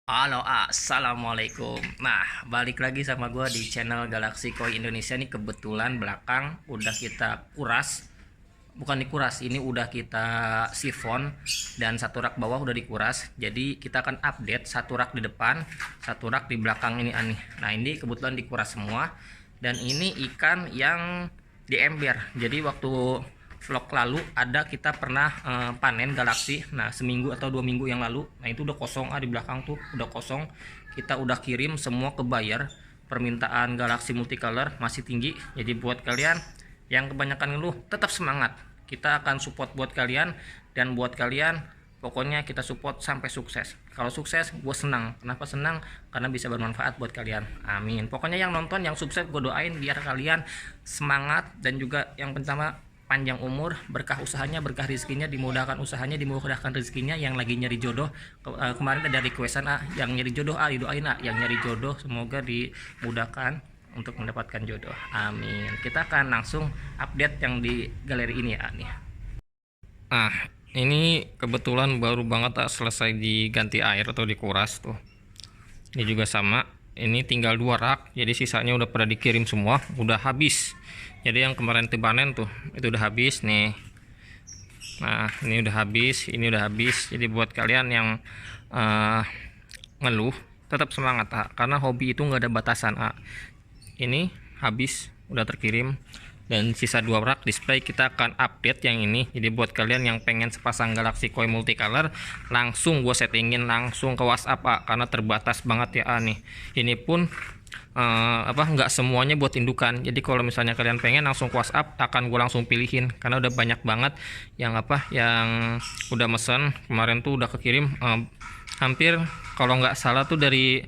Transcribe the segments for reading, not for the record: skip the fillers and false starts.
Halo, assalamualaikum. Nah, balik lagi sama gue di channel Galaxy Koi Indonesia. Nih kebetulan belakang udah kita kuras, bukan dikuras, ini udah kita sifon dan satu rak bawah udah dikuras. Jadi kita akan update satu rak di depan, satu rak di belakang ini aneh. Nah, ini kebetulan dikuras semua dan ini ikan yang di ember. Jadi waktu vlog lalu ada kita pernah panen galaksi. Nah, seminggu atau 2 minggu yang lalu, nah itu udah kosong, di belakang tuh udah kosong. Kita udah kirim semua ke buyer. Permintaan galaksi multicolor masih tinggi. Jadi buat kalian yang kebanyakan ngeluh, tetap semangat, kita akan support buat kalian. Dan buat kalian pokoknya kita support sampai sukses. Kalau sukses gue senang. Kenapa senang? Karena bisa bermanfaat buat kalian. Amin. Pokoknya yang nonton, yang sukses, gue doain biar kalian semangat. Dan juga yang pertama, panjang umur, berkah usahanya, berkah rezekinya, dimudahkan usahanya, dimudahkan rezekinya. Yang lagi nyari jodoh, kemarin ada requestan yang nyari jodoh, didoain yang nyari jodoh semoga dimudahkan untuk mendapatkan jodoh. Amin. Kita akan langsung update yang di galeri ini nih. Nah, ini kebetulan baru banget selesai diganti air atau dikuras tuh. Ini juga sama. Ini tinggal 2 rak, jadi sisanya udah pada dikirim semua, udah habis. Jadi yang kemarin panen tuh itu udah habis nih. Nah, ini udah habis, ini udah habis. Jadi buat kalian yang ngeluh, tetap semangat karena hobi itu nggak ada batasan. Ini habis, udah terkirim. Dan sisa 2 rak display kita akan update yang ini. Jadi buat kalian yang pengen sepasang Galaxy Koi multicolor, langsung gue settingin langsung ke WhatsApp karena terbatas banget ya nih. Ini pun nggak semuanya buat indukan. Jadi kalau misalnya kalian pengen langsung ke WhatsApp, akan gue langsung pilihin karena udah banyak banget yang yang udah mesen. Kemarin tuh udah kekirim hampir, kalau nggak salah tuh dari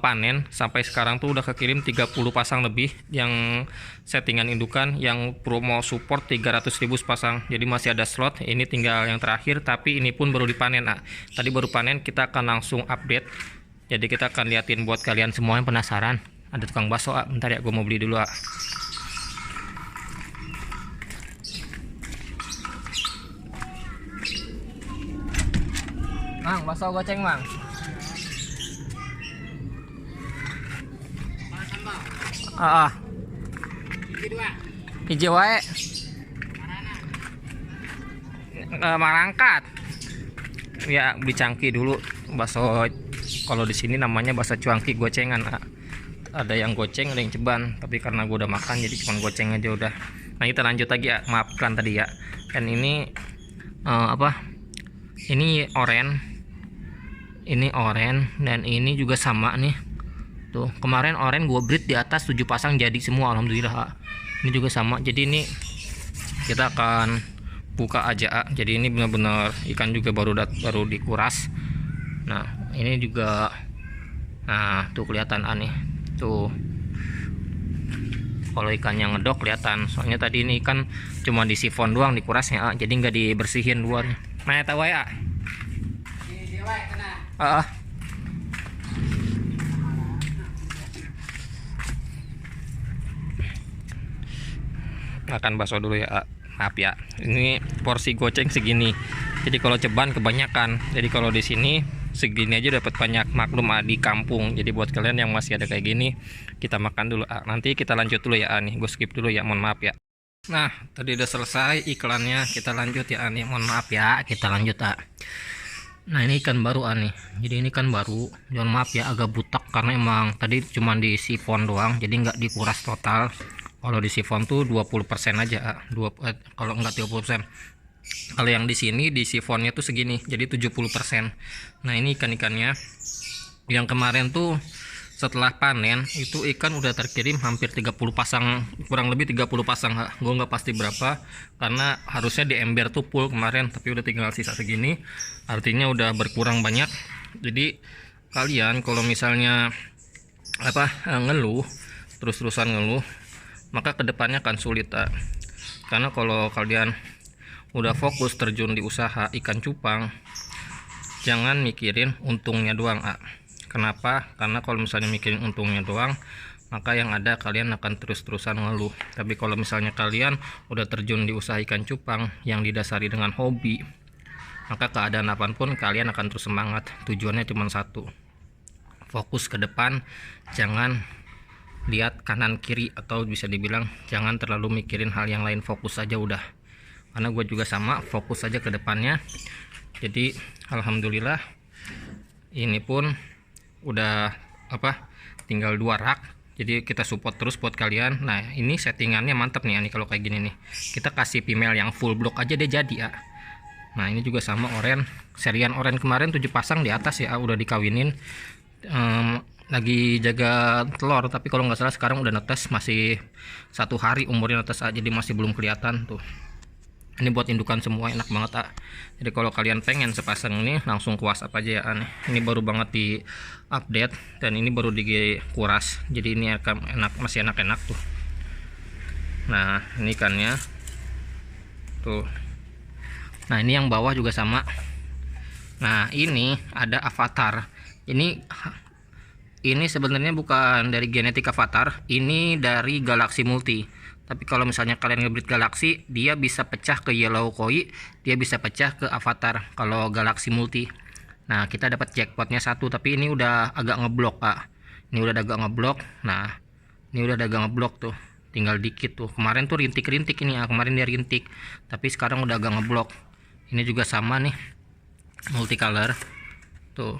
panen sampai sekarang tuh udah kekirim 30 pasang lebih yang settingan indukan, yang promo support 300.000 pasang. Jadi masih ada slot, ini tinggal yang terakhir, tapi ini pun baru dipanen. Tadi baru panen, kita akan langsung update. Jadi kita akan liatin buat kalian semua yang penasaran. Ada tukang bakso, bentar ya, gue mau beli dulu. Mang, bakso goceng, Mang. Hijau wae. Marangkat. Ya, beli cangki dulu. Bakso kalau di sini namanya bakso cuangki gocengan. Ada yang goceng, ada yang ceban. Tapi karena gue udah makan jadi cuma goceng aja udah. Nah, kita lanjut lagi ya. Maafkan tadi ya. Dan ini Ini oren. Ini oren dan ini juga sama nih. Tuh, kemarin oren gue breed di atas 7 pasang jadi semua, alhamdulillah. Ini juga sama. Jadi ini kita akan buka aja. Jadi ini benar-benar ikan juga baru dikuras. Nah, ini juga, nah tuh kelihatan aneh tuh. Kalau ikannya ngedok kelihatan, soalnya tadi ini ikan cuma di sifon doang dikurasnya, jadi nggak dibersihin luarnya. Nah, tahu ya. Makan bakso dulu ya. Maaf ya, ini porsi goceng segini. Jadi kalau ceban kebanyakan. Jadi kalau di sini segini aja dapat banyak, maklum di kampung. Jadi buat kalian yang masih ada kayak gini, kita makan dulu. Nanti kita lanjut dulu ya nih. Gue skip dulu ya, mohon maaf ya. Nah, tadi udah selesai iklannya, kita lanjut ya nih. Mohon maaf ya, kita lanjut. Nah, ini ikan baru nih. Jadi ini ikan baru. Jangan maaf ya, agak butak karena emang tadi cuma di sifon doang, jadi nggak dikuras total. Kalau di sifon tuh 20% aja, kalau enggak 30%. Kalau yang di sini di sifonnya tuh segini, jadi 70%. Nah, ini ikan-ikannya. Yang kemarin tuh setelah panen itu ikan udah terkirim hampir 30 pasang, kurang lebih 30 pasang. Gue nggak pasti berapa karena harusnya di ember tuh full kemarin, tapi udah tinggal sisa segini. Artinya udah berkurang banyak. Jadi kalian kalau misalnya ngeluh, terus-terusan ngeluh, maka kedepannya akan sulit. Karena kalau kalian udah fokus terjun di usaha ikan cupang, jangan mikirin untungnya doang. Kenapa? Karena kalau misalnya mikirin untungnya doang, maka yang ada kalian akan terus-terusan ngeluh. Tapi kalau misalnya kalian udah terjun di usaha ikan cupang yang didasari dengan hobi, maka keadaan apapun kalian akan terus semangat. Tujuannya cuma satu, fokus ke depan, jangan lihat kanan kiri, atau bisa dibilang jangan terlalu mikirin hal yang lain, fokus aja udah. Karena gue juga sama, fokus aja ke depannya. Jadi alhamdulillah ini pun udah tinggal 2 rak. Jadi kita support terus buat kalian. Nah ini settingannya mantap nih, kalau kayak gini nih kita kasih female yang full block aja dia jadi ya. Nah ini juga sama oren, serian oren kemarin 7 pasang di atas ya, udah dikawinin. Lagi jaga telur, tapi kalau nggak salah sekarang udah netes, masih 1 hari umurnya netes aja, jadi masih belum kelihatan tuh. Ini buat indukan semua, enak banget jadi kalau kalian pengen sepasang ini langsung ke WhatsApp aja ya nih. Ini baru banget di update dan ini baru dikuras, jadi ini akan enak, masih enak-enak tuh. Nah ini ikannya tuh. Nah ini yang bawah juga sama. Nah ini ada avatar. Ini sebenarnya bukan dari genetik avatar, ini dari Galaxy Multi. Tapi kalau misalnya kalian ngebreed Galaxy, dia bisa pecah ke yellow koi, dia bisa pecah ke avatar kalau Galaxy Multi. Nah kita dapat jackpotnya 1, tapi ini udah agak ngeblok ini udah agak ngeblok. Nah ini udah agak ngeblok tuh, tinggal dikit tuh. Kemarin tuh rintik-rintik ini kemarin dia rintik, tapi sekarang udah agak ngeblok. Ini juga sama nih, multicolor tuh.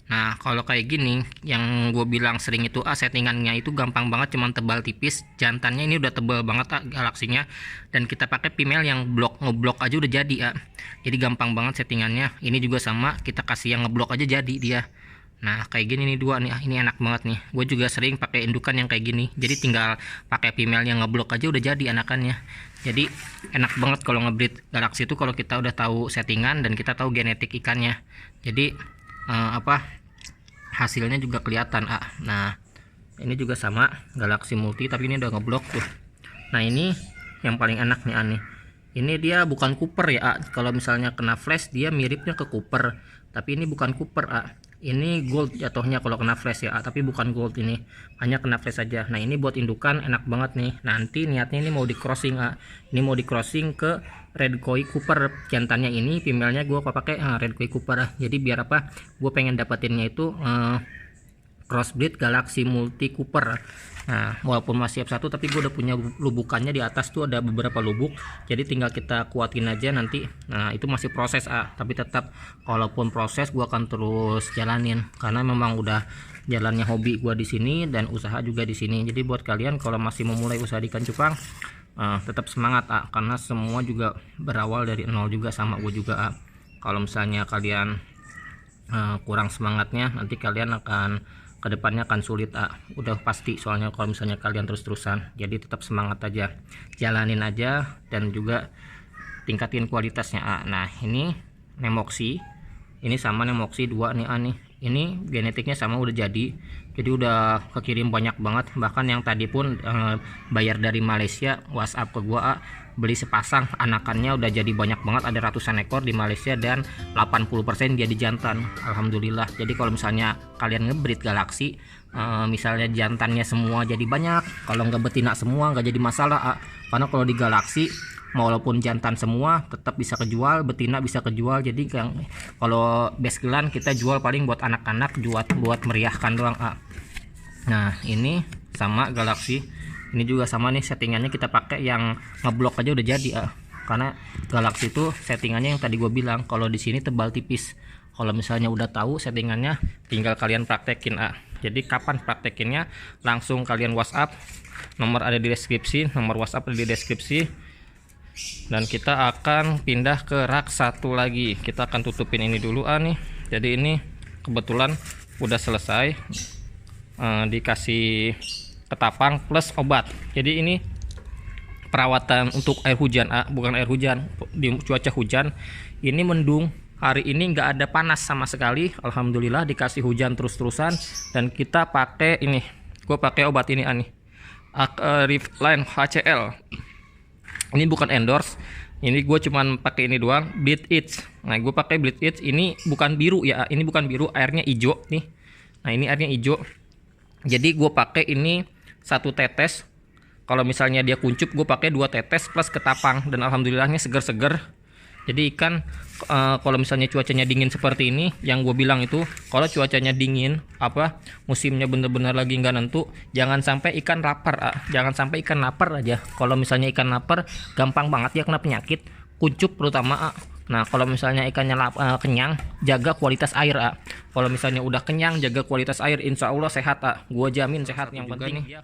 Nah kalau kayak gini yang gue bilang sering itu settingannya itu gampang banget, cuman tebal tipis. Jantannya ini udah tebal banget galaksinya, dan kita pakai female yang ngeblok aja udah jadi jadi gampang banget settingannya. Ini juga sama, kita kasih yang ngeblok aja jadi dia. Nah kayak gini nih 2 nih, ini enak banget nih. Gue juga sering pakai indukan yang kayak gini, jadi tinggal pakai female yang ngeblok aja udah jadi anakannya. Jadi enak banget kalau ngebreed galaksi itu kalau kita udah tahu settingan dan kita tahu genetik ikannya. Jadi hasilnya juga kelihatan. Nah ini juga sama Galaxy Multi, tapi ini udah ngeblok tuh. Nah ini yang paling enak nih ini dia bukan Cooper ya. Kalau misalnya kena flash dia miripnya ke Cooper, tapi ini bukan Cooper ini gold jatuhnya kalau kena flash ya, tapi bukan gold, ini hanya kena flash saja. Nah ini buat indukan enak banget nih. Nanti niatnya ini mau di crossing ini mau di crossing ke red koi Cooper. Jantannya ini female-nya gue pakai red koi Cooper jadi biar gue pengen dapetinnya itu crossbreed Galaxy Multi Cooper. Nah walaupun masih F1 tapi gue udah punya lubukannya di atas tuh, ada beberapa lubuk, jadi tinggal kita kuatin aja nanti. Nah itu masih proses tapi tetap walaupun proses gue akan terus jalanin, karena memang udah jalannya hobi gue di sini dan usaha juga di sini. Jadi buat kalian kalau masih memulai usaha di ikan cupang, tetap semangat karena semua juga berawal dari nol juga, sama gue juga kalau misalnya kalian kurang semangatnya, nanti kalian akan kedepannya akan sulit udah pasti, soalnya kalau misalnya kalian terus-terusan. Jadi tetap semangat aja, jalanin aja, dan juga tingkatin kualitasnya Nah ini Nemoxy, ini sama Nemoxy 2 nih ini genetiknya sama udah jadi udah kekirim banyak banget. Bahkan yang tadi pun bayar dari Malaysia WhatsApp ke gua beli sepasang anakannya udah jadi banyak banget, ada ratusan ekor di Malaysia dan 80% jadi jantan, alhamdulillah. Jadi kalau misalnya kalian ngebreed Galaxy, misalnya jantannya semua jadi banyak, kalau nggak betina semua nggak jadi masalah karena kalau di Galaxy walaupun jantan semua tetap bisa kejual, betina bisa kejual. Jadi kalau basegelan kita jual paling buat anak-anak, buat meriahkan doang Nah ini sama Galaxy, ini juga sama nih settingannya, kita pakai yang ngeblok aja udah jadi karena Galaxy itu settingannya yang tadi gue bilang, kalau di sini tebal tipis. Kalau misalnya udah tahu settingannya tinggal kalian praktekin Jadi kapan praktekinnya, langsung kalian WhatsApp, nomor ada di deskripsi, nomor WhatsApp ada di deskripsi. Dan kita akan pindah ke rak 1 lagi. Kita akan tutupin ini dulu nih. Jadi ini kebetulan udah selesai, dikasih ketapang plus obat. Jadi ini perawatan untuk air hujan bukan air hujan, di cuaca hujan ini mendung. Hari ini nggak ada panas sama sekali, alhamdulillah, dikasih hujan terus-terusan. Dan kita pakai ini, gue pakai obat ini Reefline HCL. Ini bukan endorse, ini gue cuman pakai ini doang, Bleed It. Nah gue pakai Bleed It, ini bukan biru ya, ini bukan biru, airnya hijau nih. Nah ini airnya hijau, jadi gue pakai ini 1 tetes. Kalau misalnya dia kuncup, gue pakai 2 tetes plus ketapang, dan alhamdulillahnya seger-seger. Jadi ikan kalau misalnya cuacanya dingin seperti ini, yang gue bilang itu kalau cuacanya dingin musimnya bener-bener lagi nggak nentu, jangan sampai ikan lapar, jangan sampai ikan lapar aja. Kalau misalnya ikan lapar gampang banget ya kena penyakit kuncup terutama. Nah kalau misalnya ikannya kenyang, jaga kualitas air. Kalau misalnya udah kenyang, jaga kualitas air, insya Allah sehat. Gue jamin sehat. Yang penting nih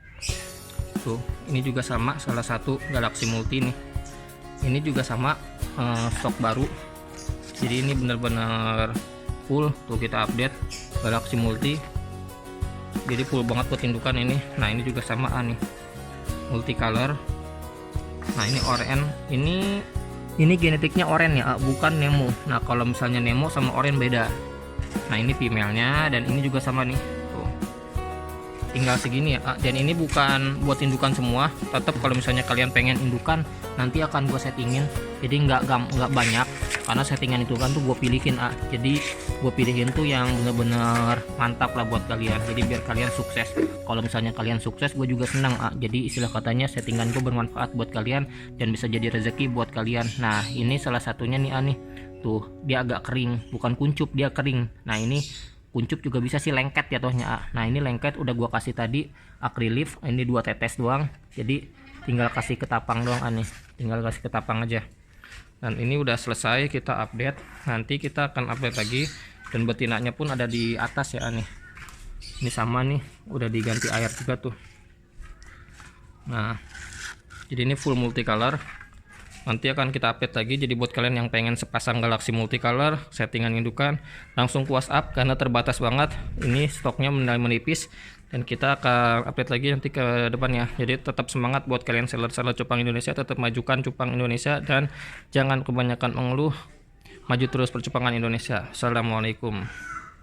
tuh, ini juga sama, salah satu Galaxy Multi nih. Ini juga sama, stok baru. Jadi ini bener-bener full tuh, kita update Galaxy Multi. Jadi full banget buat indukan ini. Nah ini juga sama nih, multicolor. Nah ini oranye, ini genetiknya oranye ya, bukan Nemo. Nah kalau misalnya Nemo sama oranye beda. Nah ini female-nya, dan ini juga sama nih tuh, tinggal segini ya. Dan ini bukan buat indukan semua, tetap kalau misalnya kalian pengen indukan nanti akan gue settingin, jadi nggak banyak, karena settingan itu kan tuh gue pilihin. Jadi gue pilihin tuh yang bener-bener mantap lah buat kalian, jadi biar kalian sukses. Kalau misalnya kalian sukses, gue juga senang. Jadi istilah katanya settingan gue bermanfaat buat kalian dan bisa jadi rezeki buat kalian. Nah ini salah satunya nih nih tuh, dia agak kering, bukan kuncup, dia kering. Nah ini kuncup juga bisa sih, lengket ya tohnya. Nah ini lengket udah gua kasih tadi acrylic, ini 2 tetes doang, jadi tinggal kasih ketapang doang nih, tinggal kasih ketapang aja. Dan ini udah selesai kita update, nanti kita akan update lagi. Dan betinanya pun ada di atas ya nih, ini sama nih, udah diganti air juga tuh. Nah jadi ini full multicolor, nanti akan kita update lagi. Jadi buat kalian yang pengen sepasang Galaxy multicolor settingan indukan, langsung ku WhatsApp karena terbatas banget, ini stoknya menipis, dan kita akan update lagi nanti ke depannya. Jadi tetap semangat buat kalian seller-seller cupang Indonesia, tetap majukan cupang Indonesia dan jangan kebanyakan mengeluh, maju terus percupangan Indonesia. Assalamualaikum.